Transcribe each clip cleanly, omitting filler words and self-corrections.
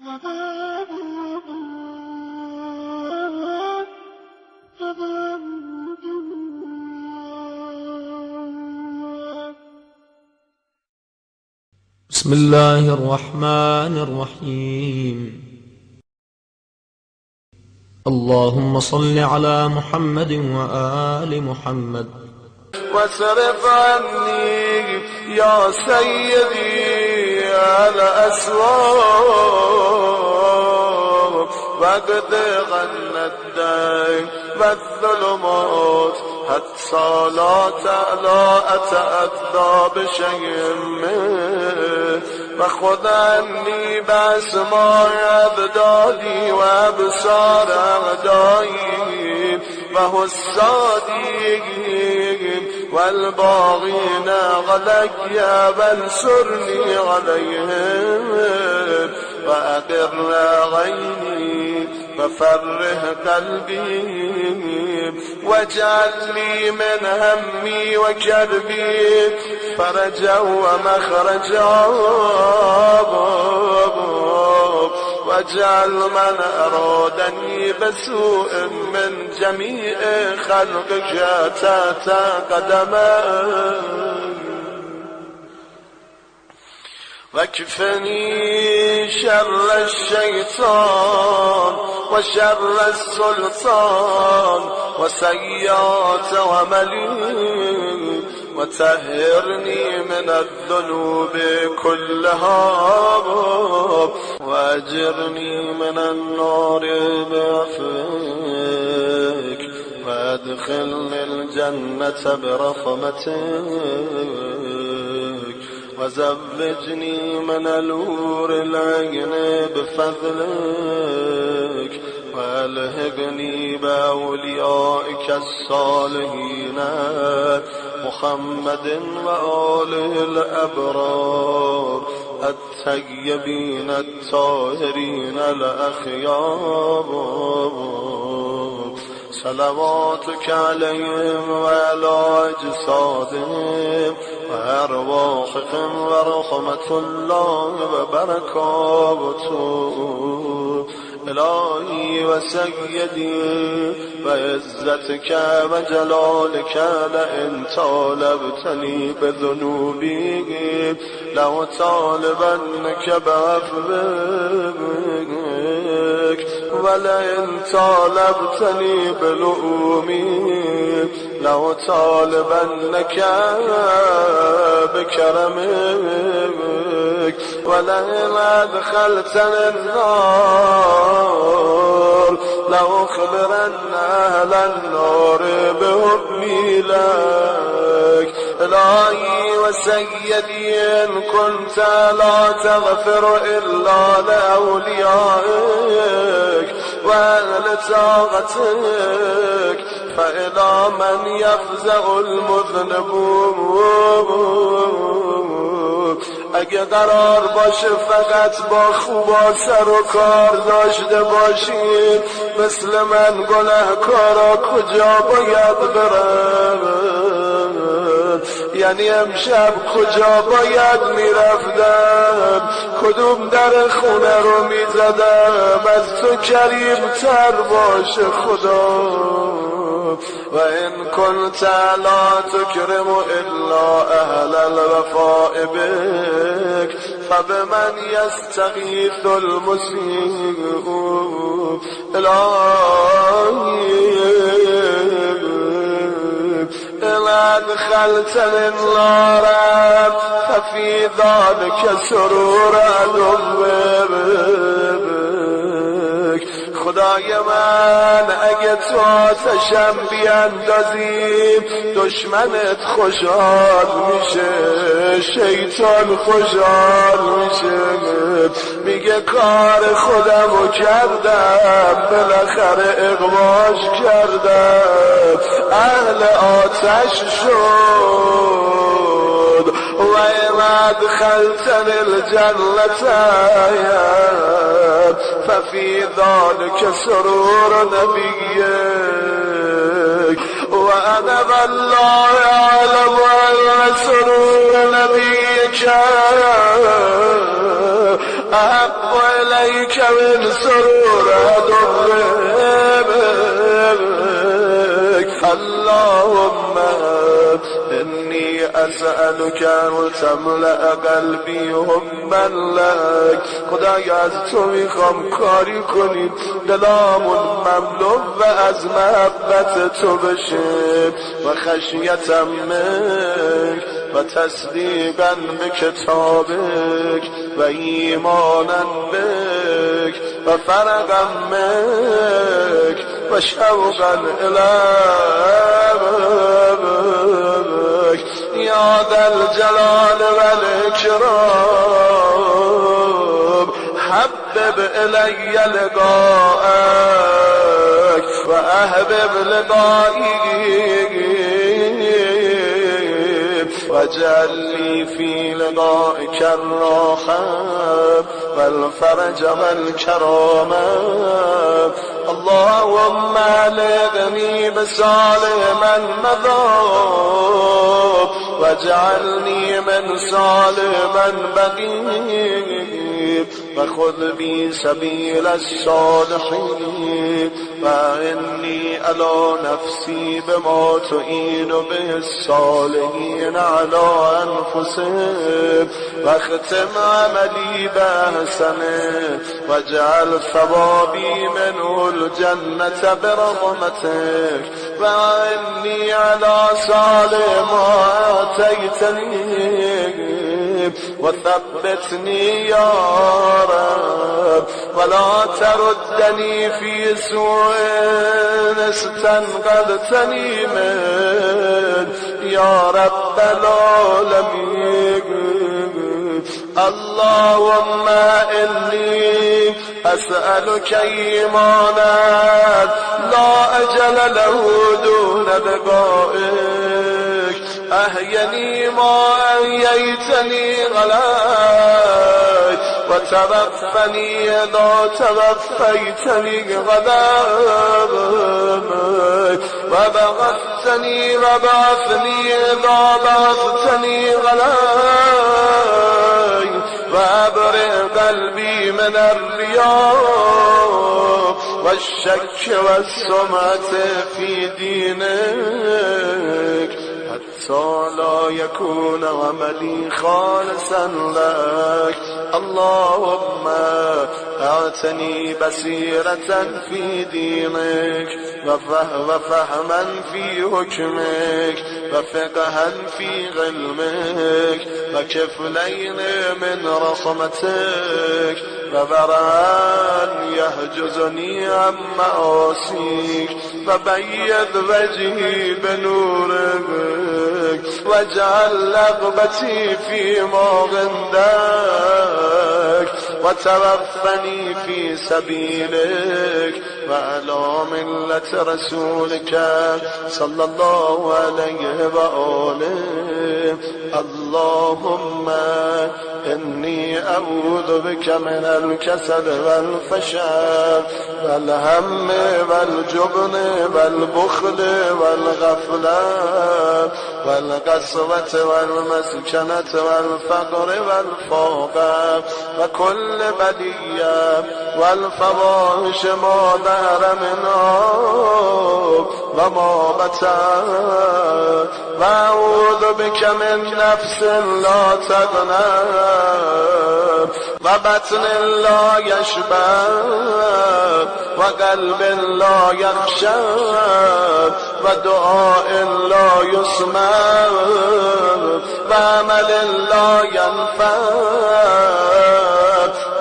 بسم الله الرحمن الرحيم. اللهم صل على محمد وآل محمد. واصرف عني يا سيدي الأسواق واقض عنا الدين والظلمات حتى لا أتأذى بشيء منه وخذ عني بأسماع أبدالي وأبصار أعدائي وحسادي والباغين علي وانصرني عليهم وأقر عيني وفرح قلبي واجعل لي من همي وكربي فرجا ومخرجا واجعل من أرادني بسوء من جميع خلقك تحت قدمي واكفني شر الشيطان وشر السلطان وسيئات عملي وطهرني من الذنوب كلها وأجرني من النار بعفوك وأدخلني الجنة برحمتك وزوجني من الحور العين بفضلك والهقني بأوليائك الصالحين محمد وآله الأبرار الطيبين الطاهرين الأخيار صلواتك عليهم وعلى أجسادهم وأرواحهم ورحمة الله وبركاته إلهي وسيدي وعزتك وجلالك لئن طالبتني بذنوبي لأطالبنك بعفوك ولئن طالبتني بلؤومي لأطالبنك بكرمك ولئن أدخلتني النار لأخبرن أهل النار بحبي لك إلهي وسيدي إن كنت لا تغفر إلا لأوليائك وأهل طاعتك فإلى من يفزع المذنبون اگه قرار باشه فقط با خوبا سر و کار داشته باشید مثل من گناهکارا کجا باید برم؟ یعنی امشب کجا باید میرفتم؟ کدوم در خونه رو میزدم از تو کریم تر باشه خدا؟ و این كنت لا تكرم إلا أهل الوفاء بك فبمن يستغيث المسيء إلهي إن أدخلتني النار ففي ذلك سرور عدوك خدای من اگه تو آتشم بیندازی دشمنت خوشحال میشه شیطان خوشحال میشه میگه کار خودمو کردم بالاخره اغواش کردم اهل آتش شد و این ادخلتنی الجنة ففي ذلك سرور نبيك وأنا والله أعلم أن سرور نبيك أحب إليك من سرور دربك. اللهم إني أسألك أن تملأ قلبي حبا لك. خدایا از تو میخوام کاری کنی دلامون مملو و از محبت تو بشه و خشیتم منک و تصدیقا به کتابک و ایمانا بک و فرقا منک و شوقا الیک یا ذا الجلال والإکرام. حبب إلي لقاءك وأحبب لقائي واجعل لي في لقائك الراحة والفرج والكرامة. اللهم ألغني بصالح من مضى واجعلني من صالح من بقي وخذ بي سبيل الصالحين. وإني على نفسي بما تعين به الصالحين على أنفسهم. واختم عملي بأحسنه واجعل ثوابي منه الجنة برحمتك. وإني على صالح ما آتيتني وثبتني يا رب ولا تردني في سوء استنقذتني من يا رب العالمين. اللهم إني أسألك إيمانا لا أجل له دون لقائك. أحيني ما أحييتني غلاك وتوفني إذا توفيتني غلاك وبعثني إذا بعثتني غلاك وأبرئ قلبي من الرياء والشك والسمعة في دينك حتى لا يكون عملي خالصا لك. اللهم أعطني بصيرة في دينك وفهما في حكمك وفقها في علمك وكفلين من رحمتك وبران يحجزني عن معاصيك وبيض وجهي بنورك واجعل رغبتي فيما عندك وتوفني في سبيلك وعلى ملة رسولك صلى الله عليه وآله. اللهم إني أعوذ بك من الكسل والفشل والهم والجبن والبخل والغفلة والقسوة والمسكنة والفقر والفقر وكل بلية والفواحش ما ظهر منها وما بطن. وأعوذ بك من نفس لا تغنى وبطن لا يشبع وقلب لا يخشى ودعاء لا يسمع وعمل لا ينفع.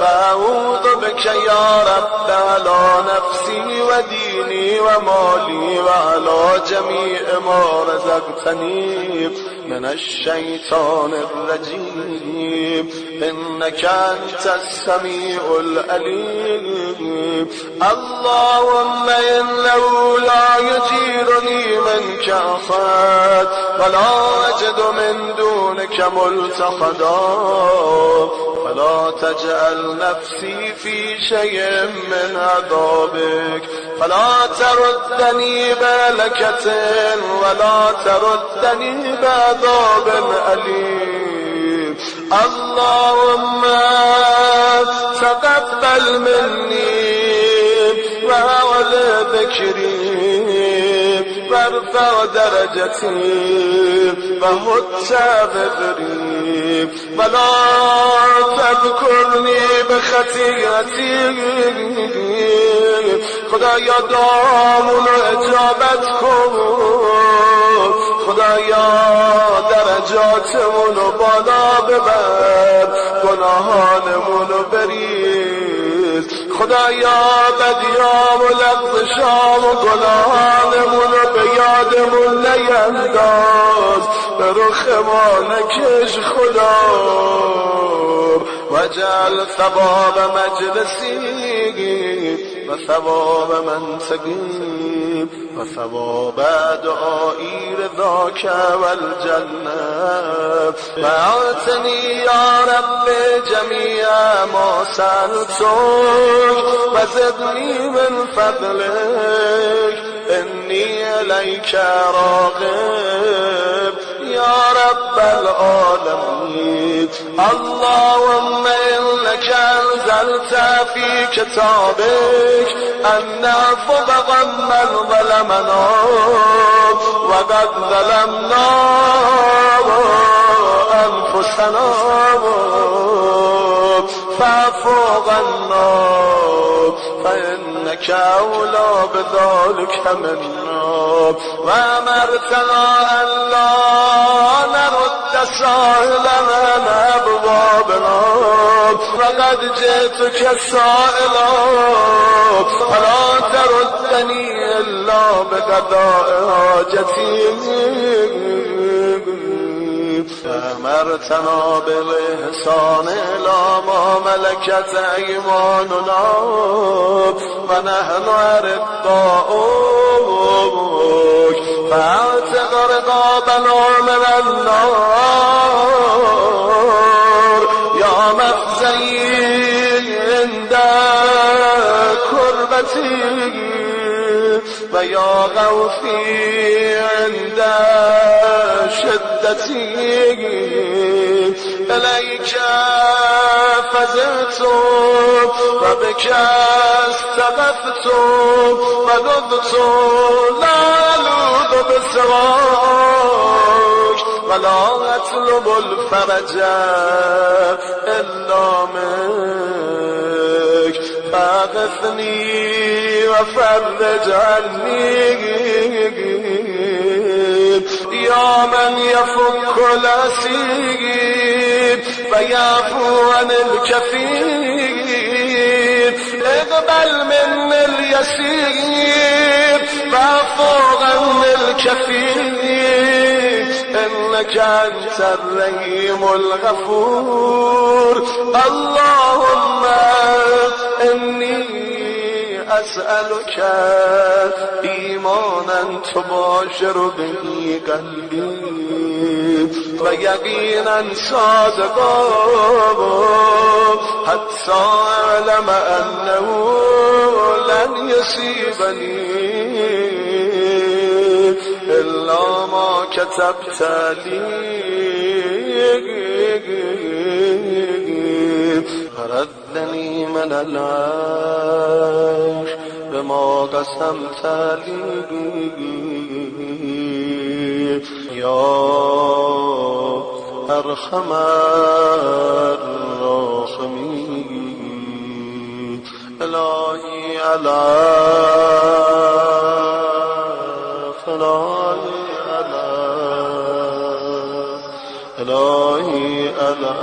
فأعوذ بك يا رب على نفسي وديني ومالي وعلى جميع ما رزقتني من الشيطان الرجيم. إنك أنت السميع العليم. اللهم إنه لا يجيرني منك أحد ولا أجد من دونك ملتحدا. فلا تجعل نفسي في شيء من عذابك فلا تردني بهلكة ولا تردني بعذاب أليم. اللهم تقبل مني وعول ذكري وارفع درجتي وهد بذري ولا تذكرني بخطيئتي خدایا دامون اجابت کن خدایا درجاتمونو بالا ببر گناهانمونو بریز خدایا بدیام و لغزشام و گناهانمونو به یادمون نینداز به رخ ما نکش خدا وجعل ثواب مجلسی و ثواب منطقی و ثواب دعایی رضاک والجنه و اعطنی یا رب جمیع ما سألتک و زدنی من فضلک انی الیک راغب یا رب العالمین اللهم انك انزلت في كتابك ان نعفو عمن ظلمنا وقد ظلمنا انفسنا فاعف عنا فإنك أولى بذلك منا وأمرتنا أن لا نرد سائلنا عن أبوابنا وقد جئتك سائلا فلا تردني إلا بقضاء حاجتي أمرتنا بالإحسان إلى ما ملكت أيماننا ونحن أرقاؤك فاعتق رقابنا من النار يا مخزي عند كربتي ويا غوثي عند شدتي إليك فزعت وبك استغفت وذبت لا ألوذ بسواك ولا أطلب الفرج إلا منك فاغثني وفرج عني يا من يفك الأسير ويعفو عن الكثير اقبل من اليسير واعفو عن الكثير إنك أنت الرحيم الغفور اللهم إني أسألك إيمانا تباشر به قلبي ويقينا صادقا حتى أعلم أنه لن يصيبني إلا ما كتبت لي فردني من العيش بما قسمت لي يا أرحم الراحمين إلهي على إلهي على